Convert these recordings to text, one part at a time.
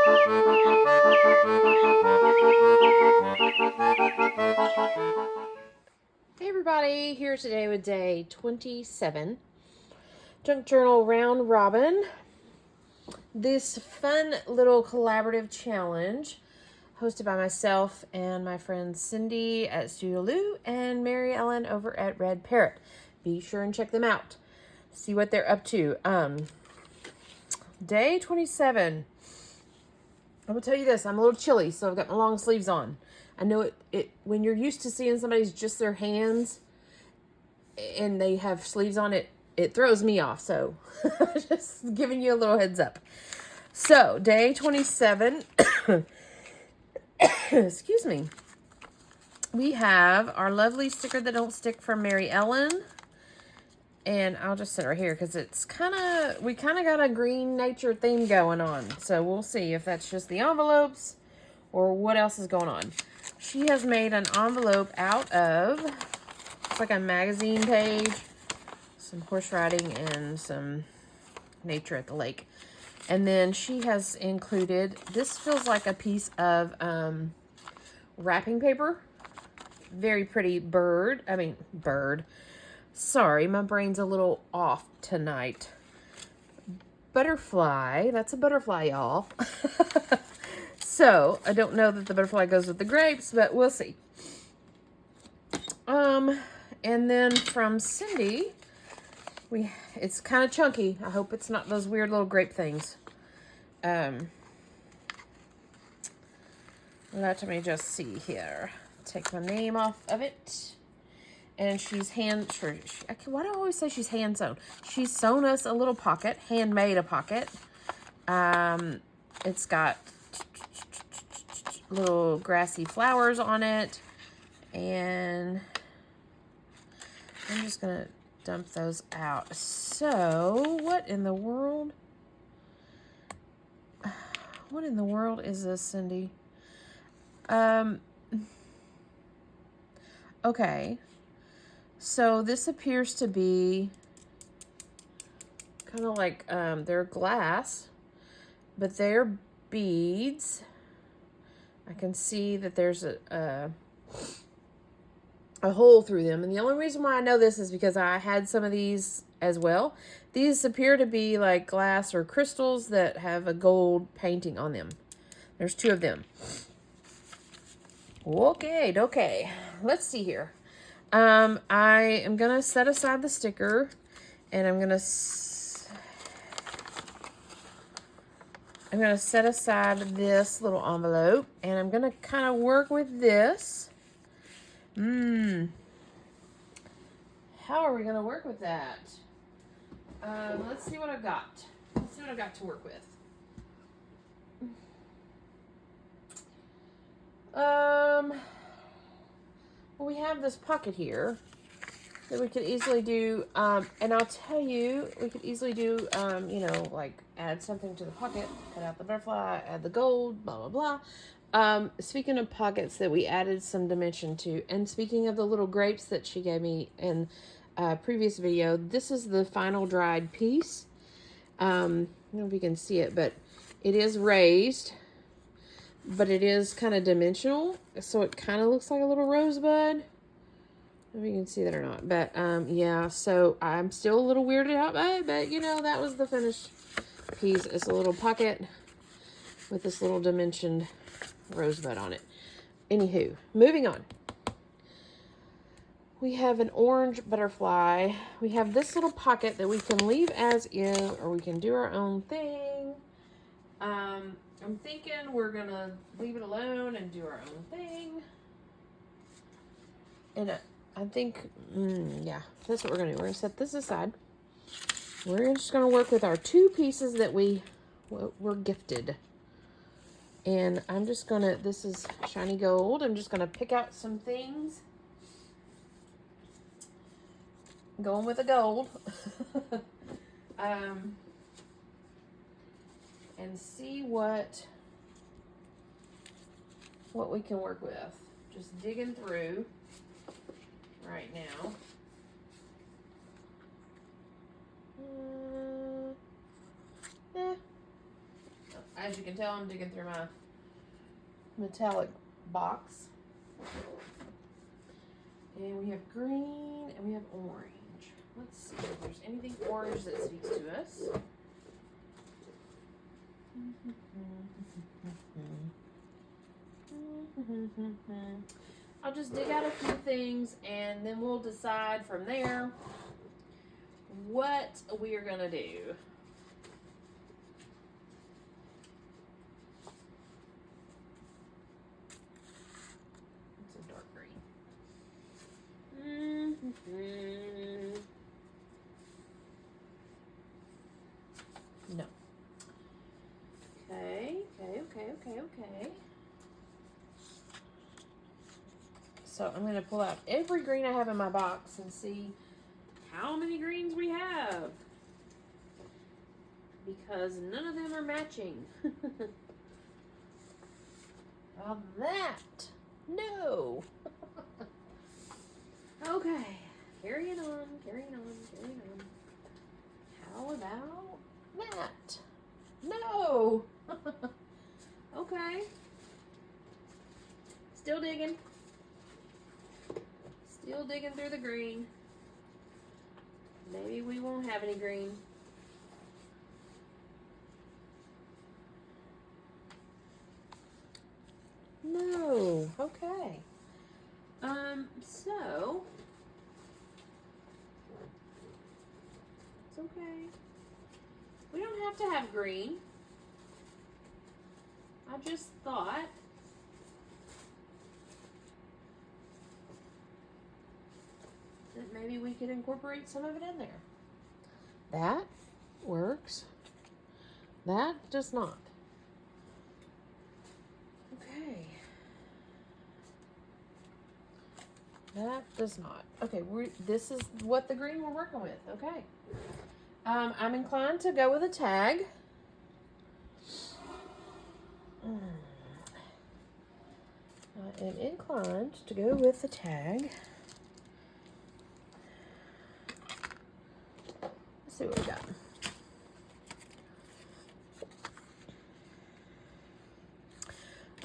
Hey everybody, here today with day 27, Junk Journal Round Robin. This fun little collaborative challenge hosted by myself and my friends Cindy at Studio Lou and Mary Ellen over at Red Parrot. Be sure and check them out. See what they're up to. Day 27. I will tell you this, I'm a little chilly, so I've got my long sleeves on. I know it when you're used to seeing somebody's just their hands and they have sleeves on, it throws me off. So just giving you a little heads up. So day 27, excuse me. We have our lovely sticker that don't stick from Mary Ellen. And I'll just sit right here because it's we kind of got a green nature theme going on. So we'll see if that's just the envelopes or what else is going on. She has made an envelope out of, it's like a magazine page, some horse riding, and some nature at the lake. And then she has included, this feels like a piece of wrapping paper. Very pretty bird. Sorry, my brain's a little off tonight. Butterfly. That's a butterfly, y'all. So, I don't know that the butterfly goes with the grapes, but we'll see. And then from Cindy, it's kind of chunky. I hope it's not those weird little grape things. Let me just see here. Take my name off of it. And she's why do I always say she's hand sewn? She's sewn us a little pocket, handmade a pocket. It's got little grassy flowers on it. And I'm just going to dump those out. So, what in the world is this, Cindy? Okay. So this appears to be kind of like, they're glass, but they're beads. I can see that there's a hole through them. And the only reason why I know this is because I had some of these as well. These appear to be like glass or crystals that have a gold painting on them. There's two of them. Okay. Let's see here. I am going to set aside the sticker, and I'm going to set aside this little envelope, and I'm going to kind of work with this. How are we going to work with that? Let's see what I've got. Let's see what I've got to work with. Well, we have this pocket here that we could easily do, and I'll tell you, we could easily do, like add something to the pocket, cut out the butterfly, add the gold, blah, blah, blah. Speaking of pockets that we added some dimension to, and speaking of the little grapes that she gave me in a previous video, this is the final dried piece. I don't know if you can see it, but it is raised, but it is kind of dimensional, so it kind of looks like a little rosebud. I don't know if you can see that or not, but yeah, so I'm still a little weirded out by it, but that was the finished piece. It's a little pocket with this little dimensioned rosebud on it. Anywho, moving on. We have an orange butterfly. We have this little pocket that we can leave as is, or we can do our own thing. I'm thinking we're going to leave it alone and do our own thing. And I think, yeah, that's what we're going to do. We're going to set this aside. We're just going to work with our two pieces that we were gifted. And I'm just going to, this is shiny gold. I'm just going to pick out some things. Going with the gold. And see what we can work with. Just digging through right now. As you can tell, I'm digging through my metallic box. And we have green and we have orange. Let's see if there's anything orange that speaks to us. I'll just dig out a few things and then we'll decide from there what we are going to do. It's a dark green. No. Okay. So I'm going to pull out every green I have in my box and see how many greens we have. Because none of them are matching. Well, that. No. Okay. Carrying on. How about that? No. Okay. Still digging. Still digging through the green. Maybe we won't have any green. No. Okay. So it's okay. We don't have to have green. I just thought that maybe we could incorporate some of it in there. That works. That does not. Okay. That does not. Okay, this is what the green we're working with. Okay. I'm inclined to go with a tag. I am inclined to go with the tag. Let's see what we got.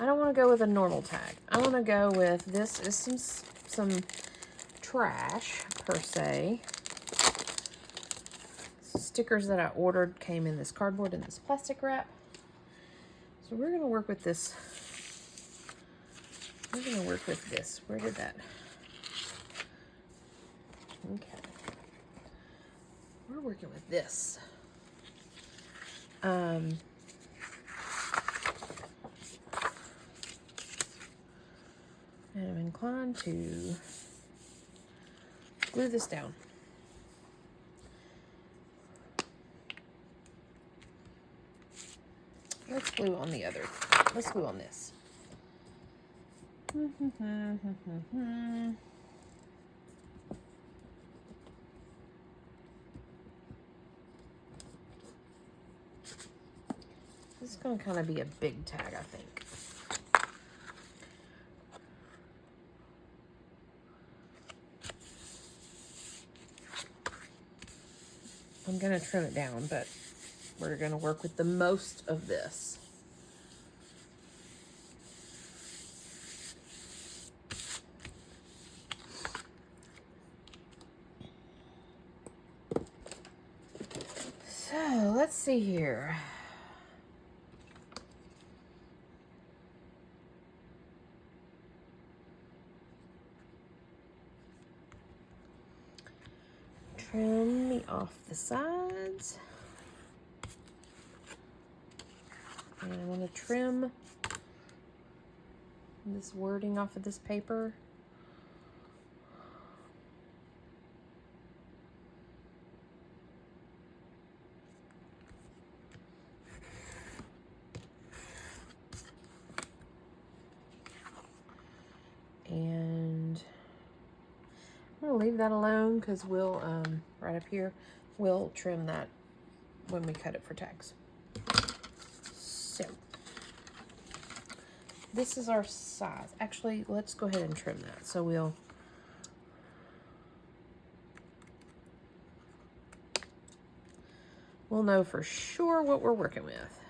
I don't want to go with a normal tag. I want to go with, this is some trash per se. Stickers that I ordered came in this cardboard and this plastic wrap. So we're going to work with this. We're going to work with this. Where did that? Okay. We're working with this. And I'm inclined to glue this down. Let's glue on the other. Let's glue on this. This is going to kind of be a big tag, I think. I'm going to trim it down, but we're going to work with the most of this. So let's see here. Trim me off the sides. And I want to trim this wording off of this paper. And I'm going to leave that alone because we'll, right up here, we'll trim that when we cut it for tags. So, this is our size. Actually, let's go ahead and trim that. So we'll know for sure what we're working with.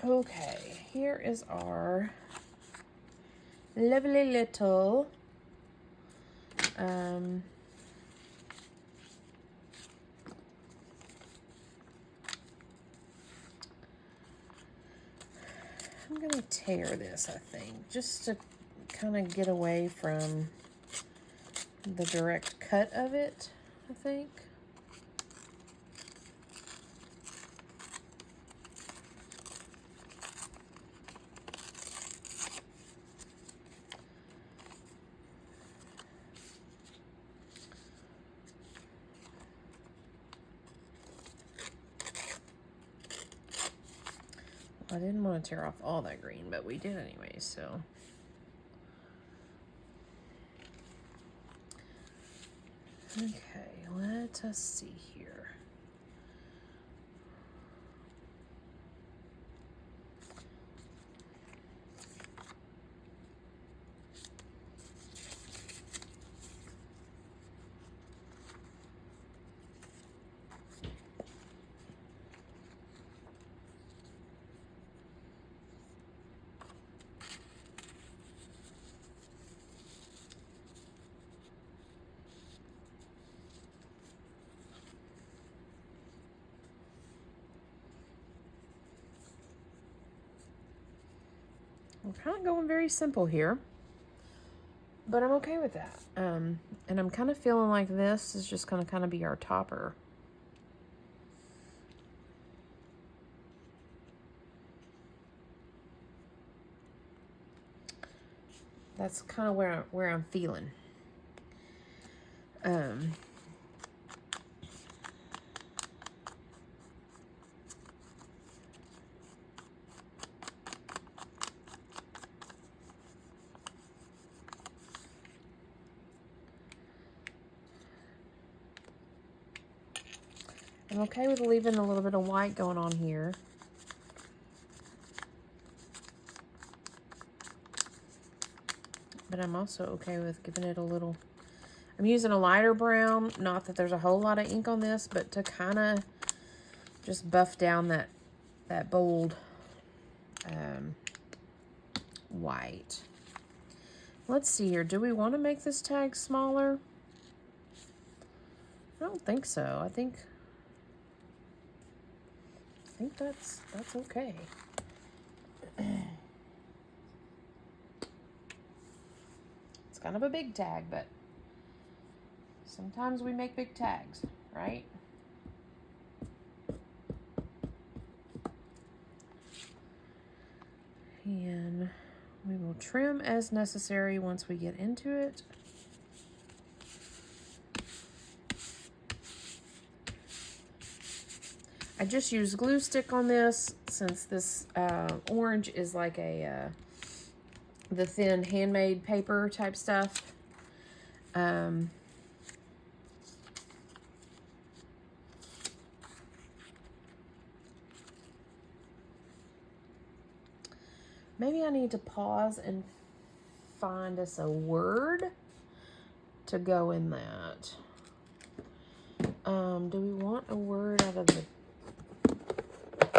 Okay, here is our lovely little I'm gonna tear this, I think, just to kind of get away from the direct cut of it, I think. I didn't want to tear off all that green, but we did anyway, so. Okay, let us see here. I'm kind of going very simple here, but I'm okay with that. And I'm kind of feeling like this is just going to kind of be our topper. That's kind of where I'm feeling. I'm okay with leaving a little bit of white going on here. But I'm also okay with giving it a little... I'm using a lighter brown. Not that there's a whole lot of ink on this, but to kind of just buff down that bold white. Let's see here. Do we want to make this tag smaller? I don't think so. I think that's okay. It's kind of a big tag, but sometimes we make big tags, right? And we will trim as necessary once we get into it. I just used glue stick on this since this orange is like a the thin handmade paper type stuff. Maybe I need to pause and find us a word to go in that. Do we want a word out of the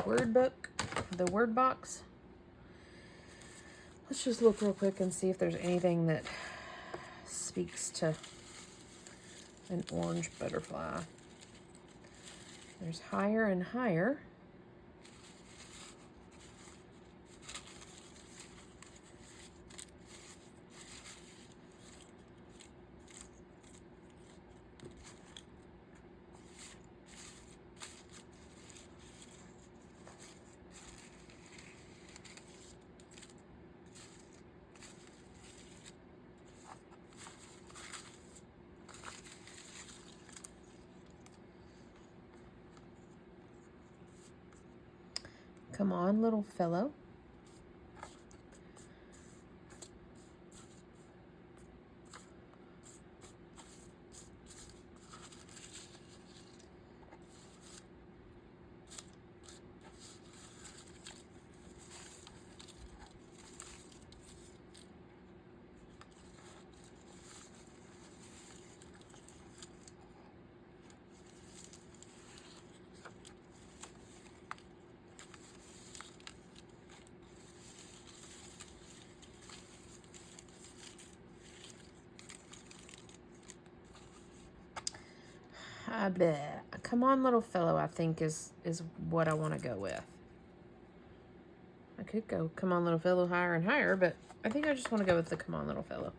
word book, the word box? Let's just look real quick and see if there's anything that speaks to an orange butterfly. There's higher and higher. Come on, little fellow. Bleh. Come on, little fellow, I think is what I want to go with. I could go come on, little fellow higher and higher, but I think I just want to go with the come on, little fellow.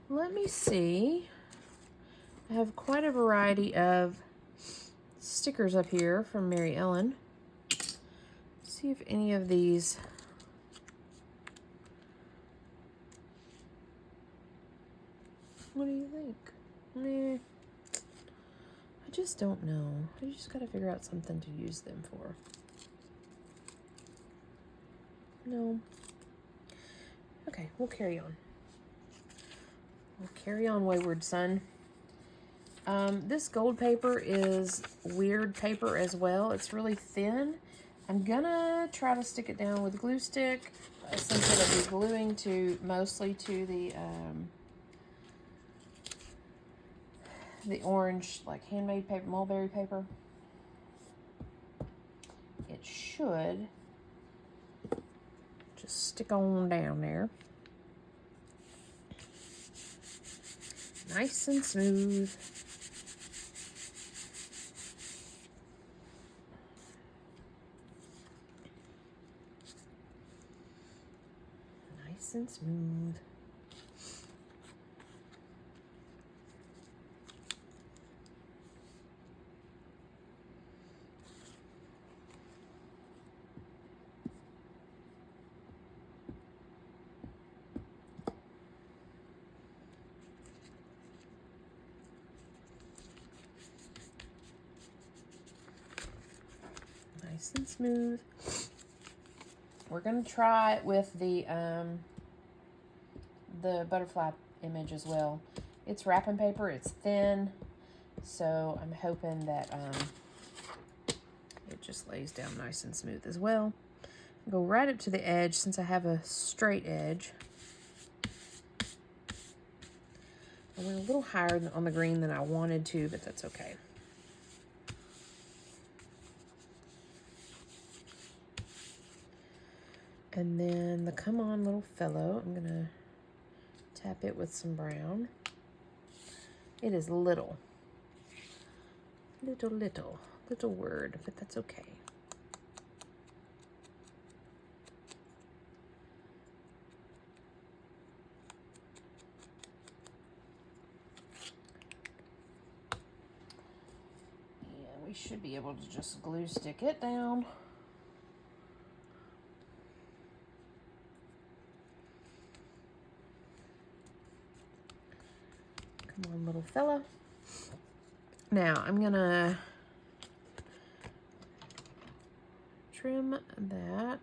Let me see. I have quite a variety of stickers up here from Mary Ellen. See if any of these what do you think? Meh. I just don't know. I just gotta figure out something to use them for. No. Okay, we'll carry on. We'll carry on, wayward son. This gold paper is weird paper as well. It's really thin. I'm gonna try to stick it down with glue stick since it'll be gluing to mostly to the orange, like handmade paper, mulberry paper. It should just stick on down there. Nice and smooth. Nice and smooth. Nice and smooth. We're gonna try it with the butterfly image as well. It's wrapping paper. It's thin, so I'm hoping that it just lays down nice and smooth as well. Go right up to the edge since I have a straight edge. I went a little higher on the green than I wanted to, but that's okay. And then the come on, little fellow, I'm gonna tap it with some brown. It is little. Little word, but that's okay. And we should be able to just glue stick it down. Come on, little fella. Now, I'm gonna trim that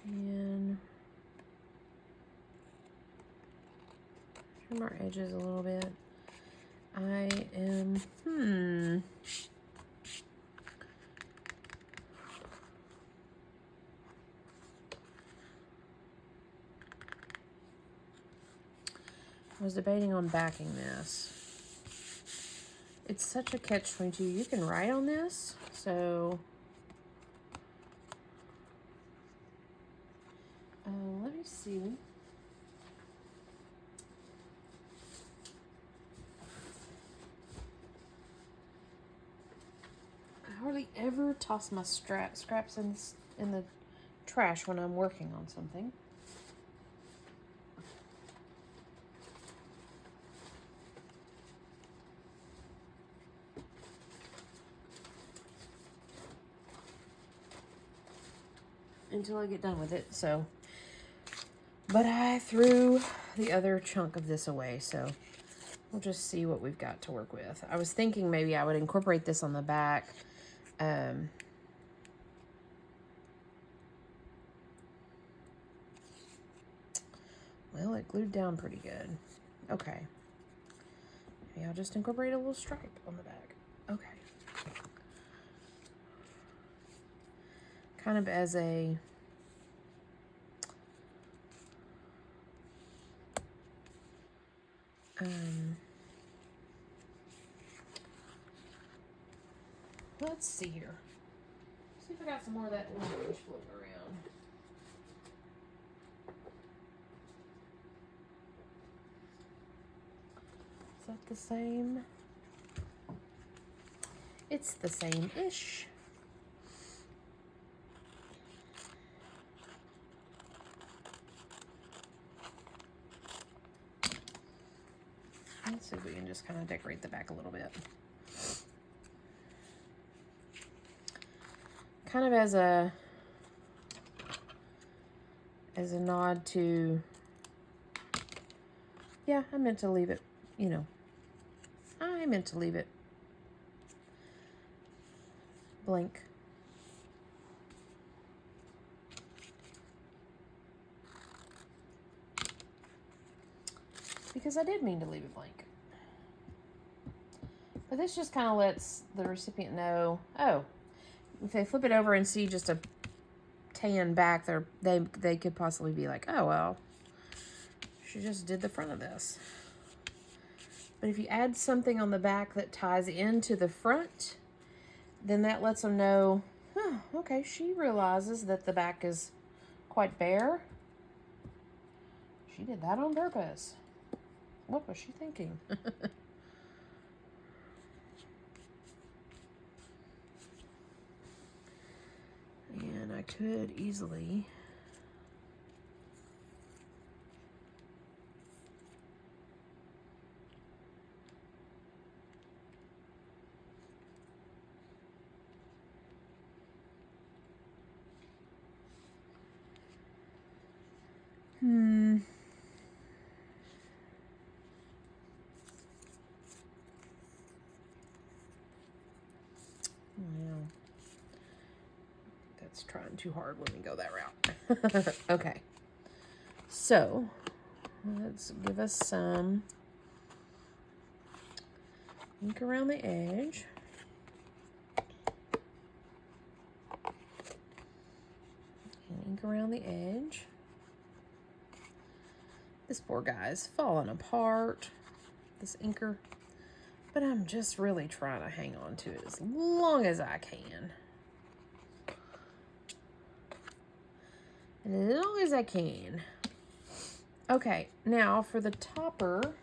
and trim our edges a little bit. I am, I was debating on backing this. It's such a catch-22. You can write on this, so let me see. I hardly ever toss my scraps in the trash when I'm working on something. Until I get done with it, so. But I threw the other chunk of this away, so we'll just see what we've got to work with. I was thinking maybe I would incorporate this on the back. Well, it glued down pretty good. Okay. Maybe I'll just incorporate a little stripe on the back. Okay. Kind of as a let's see here. See if I got some more of that orange floating around. about the same. It's the same-ish. Let's see if we can just kind of decorate the back a little bit. Kind of as a nod to, yeah, I meant to leave it, you know, I meant to leave it blank. Because I did mean to leave it blank. But this just kind of lets the recipient know, oh, if they flip it over and see just a tan back, they could possibly be like, oh, well, she just did the front of this. But if you add something on the back that ties into the front, then that lets them know, huh, okay, she realizes that the back is quite bare. She did that on purpose. What was she thinking? And I could easily well, that's trying too hard. Let me go that route. Okay. So let's give us some ink around the edge. And ink around the edge. This poor guy's falling apart, this inker. But I'm just really trying to hang on to it as long as I can. As long as I can. Okay, now for the topper,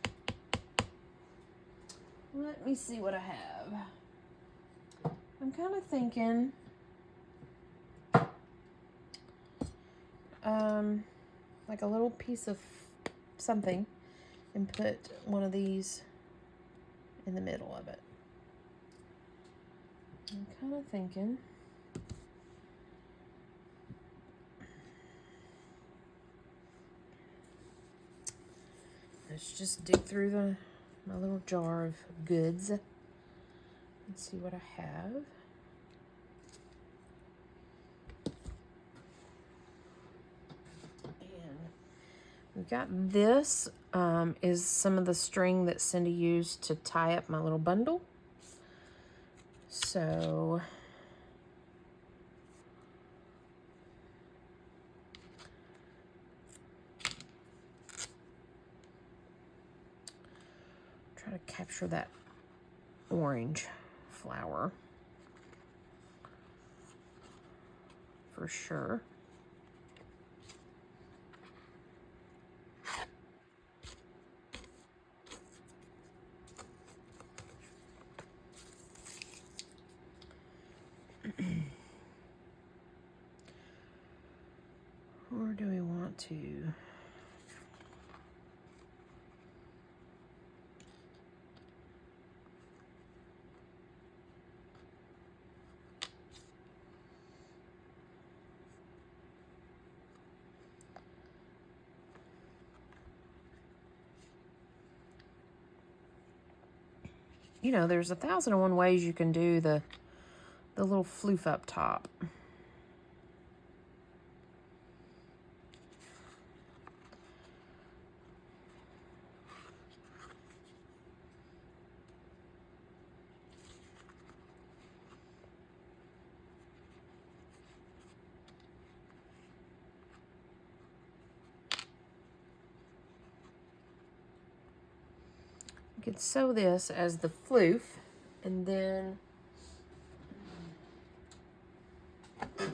let me see what I have. I'm kind of thinking, like a little piece of something and put one of these in the middle of it. I'm kind of thinking let's just dig through my little jar of goods and see what I have. And we've got this is some of the string that Cindy used to tie up my little bundle. So try to capture that orange flower for sure. Or do we want to? You know, there's 1,001 ways you can do the little floof up top. You could sew this as the floof, and then let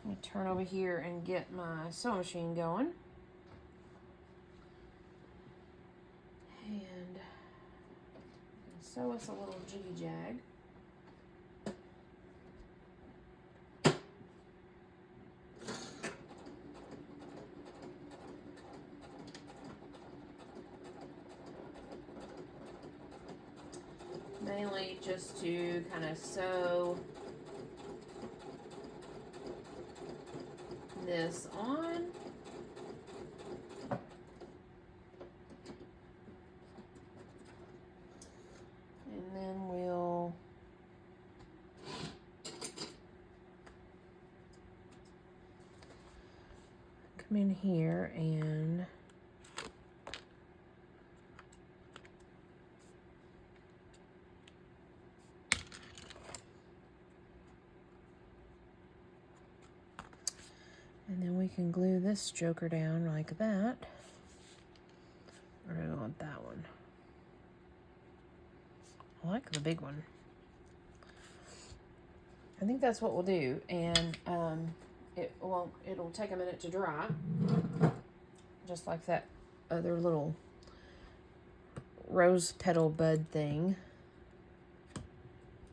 me turn over here and get my sewing machine going. And sew us a little jiggy jag. Mainly just to kind of sew this on. And then we'll come in here and then we can glue this joker down like that. Or do I want that one? I like the big one. I think that's what we'll do. And it'll take a minute to dry. Just like that other little rose petal bud thing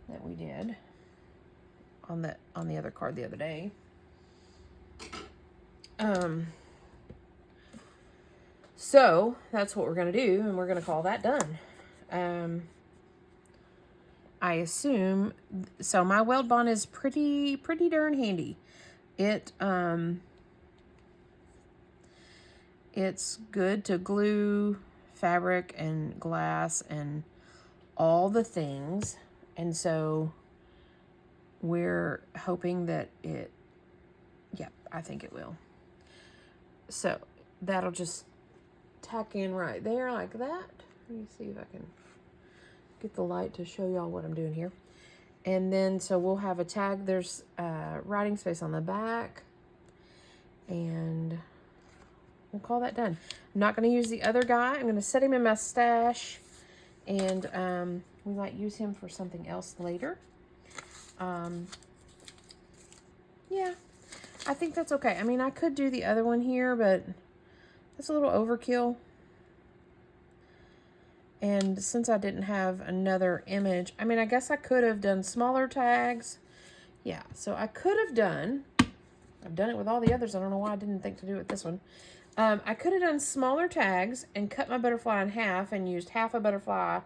that we did on the other card the other day. So that's what we're going to do, and we're going to call that done. I assume, so my weld bond is pretty darn handy. It's good to glue fabric and glass and all the things. And so we're hoping that I think it will. So that'll just tack in right there like that. Let me see if I can get the light to show y'all what I'm doing here. And then, so we'll have a tag. There's writing space on the back. And we'll call that done. I'm not going to use the other guy. I'm going to set him in my stash. And we might use him for something else later. Yeah, I think that's okay. I mean, I could do the other one here, but that's a little overkill. And since I didn't have another image, I mean, I guess I could have done smaller tags. Yeah, so I could have done, I've done it with all the others. I don't know why I didn't think to do it with this one. I could have done smaller tags and cut my butterfly in half and used half a butterfly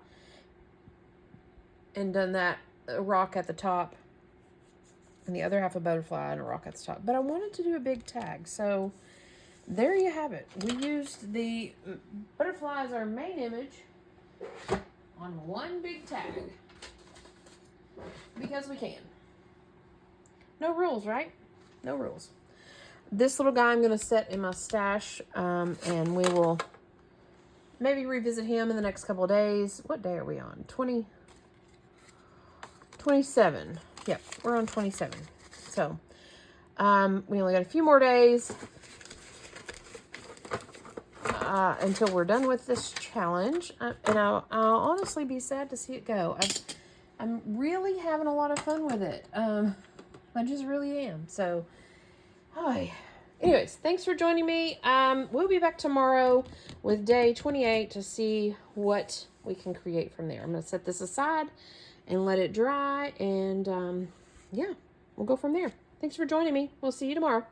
and done that rock at the top and the other half a butterfly and a rock at the top. But I wanted to do a big tag, so there you have it. We used the butterfly as our main image on one big tag because we can. No rules, right? No rules. This little guy I'm going to set in my stash, and we will maybe revisit him in the next couple of days. What day are we on? 27. Yep, we're on 27. So we only got a few more days until we're done with this challenge. And I'll honestly be sad to see it go. I'm really having a lot of fun with it. I just really am. So, hi. Anyways, thanks for joining me. We'll be back tomorrow with day 28 to see what we can create from there. I'm going to set this aside and let it dry. And, yeah, we'll go from there. Thanks for joining me. We'll see you tomorrow.